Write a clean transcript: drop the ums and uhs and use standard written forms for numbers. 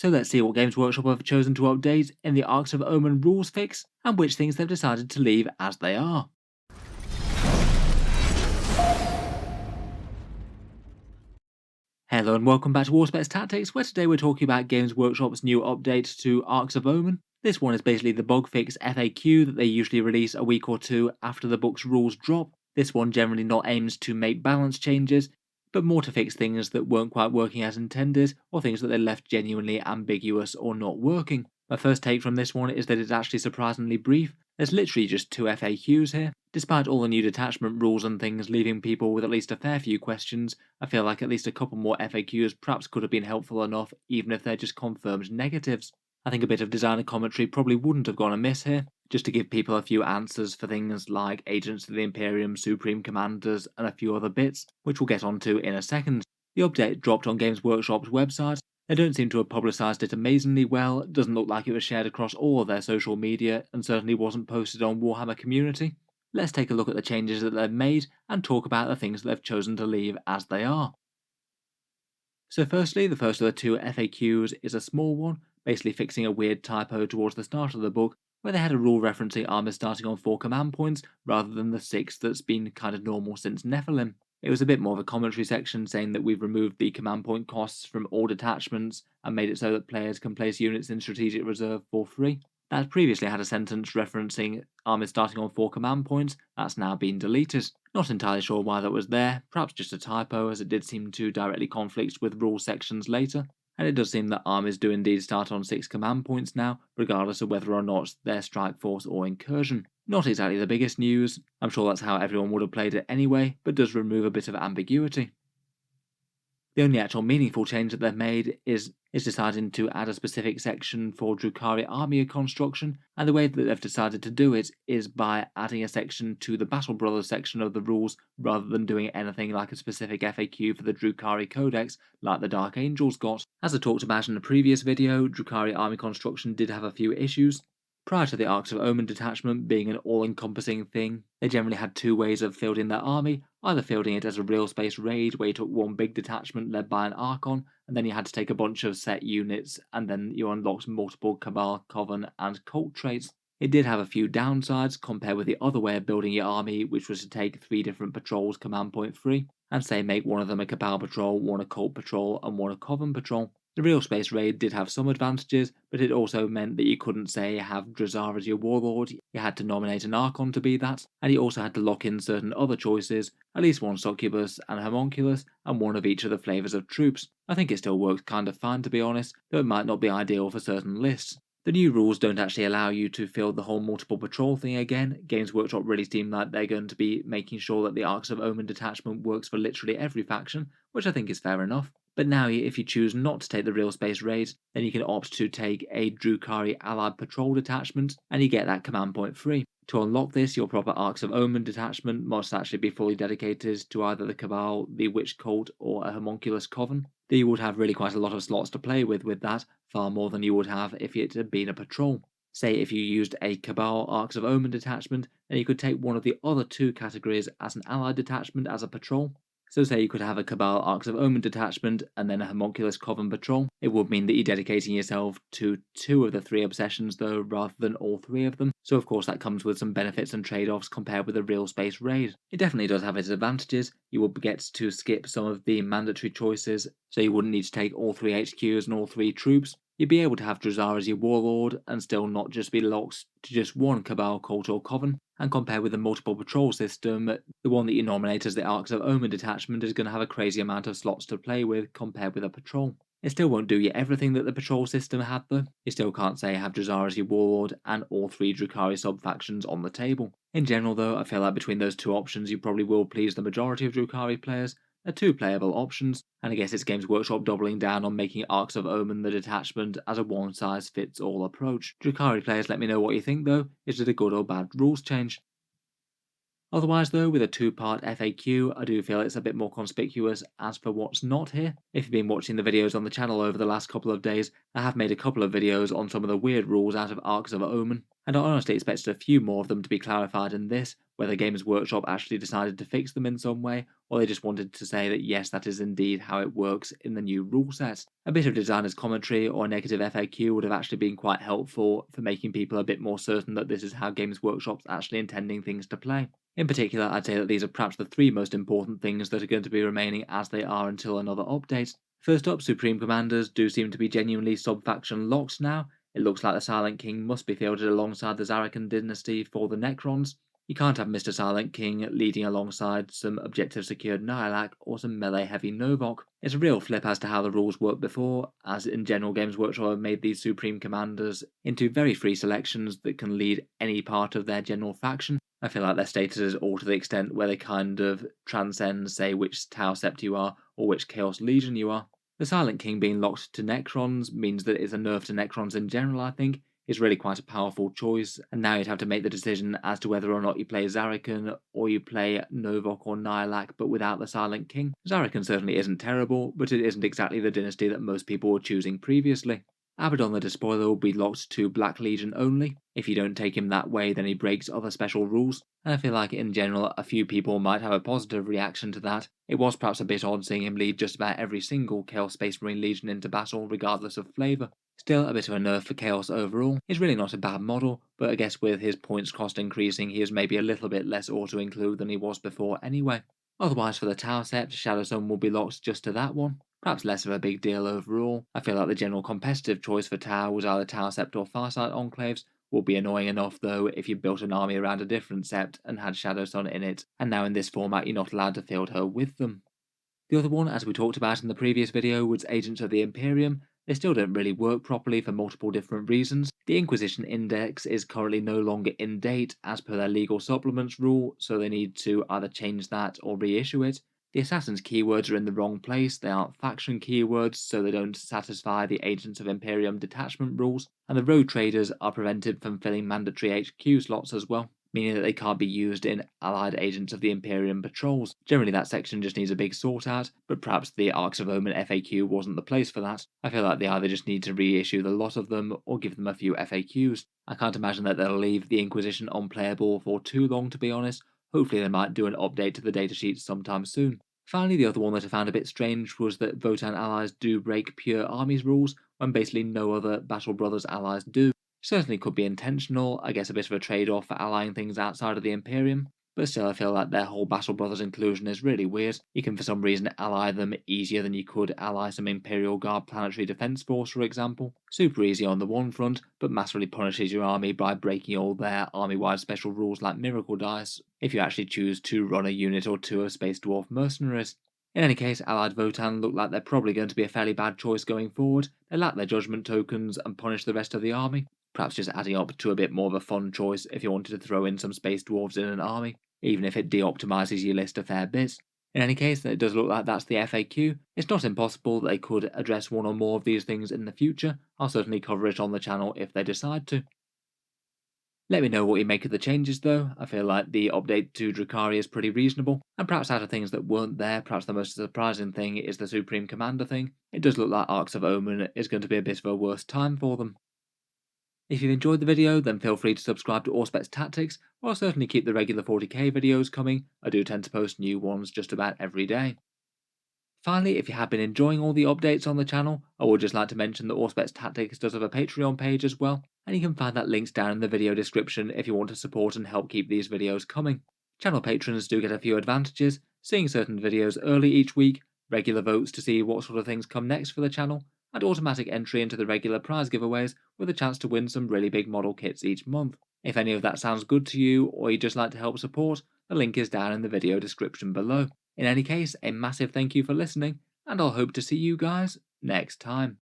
So let's see what Games Workshop have chosen to update in the Arks of Omen rules fix, and which things they've decided to leave as they are. Hello and welcome back to Auspex Tactics, where today we're talking about Games Workshop's new update to Arks of Omen. This one is basically the bug fix FAQ that they usually release a week or two after the book's rules drop. This one generally not aims to make balance changes, but more to fix things that weren't quite working as intended, or things that they left genuinely ambiguous or not working. My first take from this one is that it's actually surprisingly brief. There's literally just 2 FAQs here. Despite all the new detachment rules and things leaving people with at least a fair few questions, I feel like at least a couple more FAQs perhaps could have been helpful enough, even if they're just confirmed negatives. I think a bit of designer commentary probably wouldn't have gone amiss here, just to give people a few answers for things like Agents of the Imperium, Supreme Commanders, and a few other bits, which we'll get onto in a second. The update dropped on Games Workshop's website. They don't seem to have publicised it amazingly well, it doesn't look like it was shared across all of their social media, and certainly wasn't posted on Warhammer Community. Let's take a look at the changes that they've made, and talk about the things that they've chosen to leave as they are. So firstly, the first of the 2 FAQs is a small one, basically fixing a weird typo towards the start of the book, where they had a rule referencing armors starting on 4 command points, rather than the 6 that's been kind of normal since Nephilim. It was a bit more of a commentary section saying that we've removed the command point costs from all detachments and made it so that players can place units in strategic reserve for free. That previously had a sentence referencing armies starting on 4 command points. That's now been deleted. Not entirely sure why that was there, perhaps just a typo, as it did seem to directly conflict with rule sections later. And it does seem that armies do indeed start on 6 command points now, regardless of whether or not they're strike force or incursion. Not exactly the biggest news, I'm sure that's how everyone would have played it anyway, but does remove a bit of ambiguity. The only actual meaningful change that they've made is deciding to add a specific section for Drukhari army construction, and the way that they've decided to do it is by adding a section to the Battle Brothers section of the rules, rather than doing anything like a specific FAQ for the Drukhari Codex like the Dark Angels got. As I talked about in a previous video, Drukhari army construction did have a few issues. Prior to the Arks of Omen detachment being an all-encompassing thing, they generally had 2 ways of fielding their army, either fielding it as a real space raid where you took one big detachment led by an Archon, and then you had to take a bunch of set units, and then you unlocked multiple Cabal, Coven, and Cult traits. It did have a few downsides compared with the other way of building your army, which was to take 3 different patrols command point free, and say make one of them a Cabal patrol, one a Cult patrol, and one a Coven patrol. The real space raid did have some advantages, but it also meant that you couldn't say have Drazar as your warlord, you had to nominate an Archon to be that, and you also had to lock in certain other choices, at least one Succubus and Homunculus, and one of each of the flavours of troops. I think it still works kind of fine to be honest, though it might not be ideal for certain lists. The new rules don't actually allow you to field the whole multiple patrol thing again. Games Workshop really seem like they're going to be making sure that the Arks of Omen detachment works for literally every faction, which I think is fair enough. But now if you choose not to take the real space raid, then you can opt to take a Drukhari allied patrol detachment, and you get that command point free. To unlock this, your proper Arks of Omen detachment must actually be fully dedicated to either the Cabal, the Witch Cult, or a Homunculus Coven. Though you would have really quite a lot of slots to play with that, far more than you would have if it had been a patrol. Say if you used a Cabal Arks of Omen detachment, then you could take one of the other 2 categories as an allied detachment as a patrol. So say you could have a Cabal Arks of Omen detachment and then a Homunculus Coven patrol. It would mean that you're dedicating yourself to 2 of the 3 obsessions though, rather than all 3 of them. So of course that comes with some benefits and trade-offs compared with a real space raid. It definitely does have its advantages. You will get to skip some of the mandatory choices, so you wouldn't need to take all 3 HQs and all 3 troops. You'd be able to have Drazar as your warlord and still not just be locked to just one Cabal, Cult or Coven. And compared with the multiple patrol system, the one that you nominate as the Arks of Omen detachment is going to have a crazy amount of slots to play with compared with a patrol. It still won't do you everything that the patrol system had though. You still can't say have Drazar as your warlord and all 3 Drukhari sub-factions on the table. In general though, I feel like between those 2 options you probably will please the majority of Drukhari players. They're 2 playable options, and I guess it's Games Workshop doubling down on making Arks of Omen the detachment as a one-size-fits-all approach. Drukhari players, let me know what you think though. Is it a good or bad rules change? Otherwise though, with a two-part FAQ, I do feel it's a bit more conspicuous as for what's not here. If you've been watching the videos on the channel over the last couple of days, I have made a couple of videos on some of the weird rules out of Arks of Omen, and I honestly expected a few more of them to be clarified in this, whether Games Workshop actually decided to fix them in some way, or they just wanted to say that yes, that is indeed how it works in the new rule set. A bit of designer's commentary or a negative FAQ would have actually been quite helpful for making people a bit more certain that this is how Games Workshop's actually intending things to play. In particular, I'd say that these are perhaps the three most important things that are going to be remaining as they are until another update. First up, Supreme Commanders do seem to be genuinely sub-faction locked now. It looks like the Silent King must be fielded alongside the Zarakan dynasty for the Necrons. You can't have Mr. Silent King leading alongside some objective secured Nihilak or some melee heavy Novok. It's a real flip as to how the rules worked before, as in general Games Workshop have made these Supreme Commanders into very free selections that can lead any part of their general faction. I feel like their status is all to the extent where they kind of transcend, say, which Tau Sept you are or which Chaos Legion you are. The Silent King being locked to Necrons means that it's a nerf to Necrons in general, I think. It's really quite a powerful choice, and now you'd have to make the decision as to whether or not you play Zarakan or you play Novok or Nihilak but without the Silent King. Zarakan certainly isn't terrible, but it isn't exactly the dynasty that most people were choosing previously. Abaddon the Despoiler will be locked to Black Legion only. If you don't take him that way, then he breaks other special rules, and I feel like in general a few people might have a positive reaction to that. It was perhaps a bit odd seeing him lead just about every single Chaos Space Marine Legion into battle regardless of flavour. Still, a bit of a nerf for Chaos overall. He's really not a bad model, but I guess with his points cost increasing he is maybe a little bit less auto-include than he was before anyway. Otherwise for the Tau Sept, Shadow Sun will be locked just to that one. Perhaps less of a big deal overall. I feel like the general competitive choice for Tau was either Tau Sept or Farsight Enclaves. Will be annoying enough though if you built an army around a different Sept and had Shadow Sun in it, and now in this format you're not allowed to field her with them. The other one, as we talked about in the previous video, was Agents of the Imperium. They still don't really work properly for multiple different reasons. The Inquisition Index is currently no longer in date as per their legal supplements rule, so they need to either change that or reissue it. The Assassin's keywords are in the wrong place, they aren't faction keywords, so they don't satisfy the Agents of Imperium detachment rules, and the Road Traders are prevented from filling mandatory HQ slots as well, meaning that they can't be used in allied Agents of the Imperium patrols. Generally that section just needs a big sort out, but perhaps the Arks of Omen FAQ wasn't the place for that. I feel like they either just need to reissue the lot of them or give them a few FAQs. I can't imagine that they'll leave the Inquisition unplayable for too long, to be honest. Hopefully they might do an update to the datasheet sometime soon. Finally, the other one that I found a bit strange was that Votan allies do break pure armies rules when basically no other Battle Brothers allies do. Certainly could be intentional, I guess a bit of a trade-off for allying things outside of the Imperium, but still I feel like their whole Battle Brothers inclusion is really weird. You can for some reason ally them easier than you could ally some Imperial Guard Planetary Defense Force, for example. Super easy on the one front, but massively punishes your army by breaking all their army-wide special rules like Miracle Dice, if you actually choose to run a unit or two of Space Dwarf Mercenaries. In any case, Allied Votan look like they're probably going to be a fairly bad choice going forward. They lack their judgment tokens and punish the rest of the army. Perhaps just adding up to a bit more of a fun choice if you wanted to throw in some Space Dwarves in an army, even if it de-optimises your list a fair bit. In any case, it does look like that's the FAQ. It's not impossible that they could address one or more of these things in the future. I'll certainly cover it on the channel if they decide to. Let me know what you make of the changes though. I feel like the update to Drukhari is pretty reasonable, and perhaps out of things that weren't there, perhaps the most surprising thing is the Supreme Commander thing. It does look like Arks of Omen is going to be a bit of a worse time for them. If you've enjoyed the video, then feel free to subscribe to Auspex Tactics, or I'll certainly keep the regular 40k videos coming. I do tend to post new ones just about every day. Finally, if you have been enjoying all the updates on the channel, I would just like to mention that Auspex Tactics does have a Patreon page as well, and you can find that links down in the video description if you want to support and help keep these videos coming. Channel patrons do get a few advantages, seeing certain videos early each week, regular votes to see what sort of things come next for the channel, and automatic entry into the regular prize giveaways with a chance to win some really big model kits each month. If any of that sounds good to you, or you'd just like to help support, the link is down in the video description below. In any case, a massive thank you for listening, and I'll hope to see you guys next time.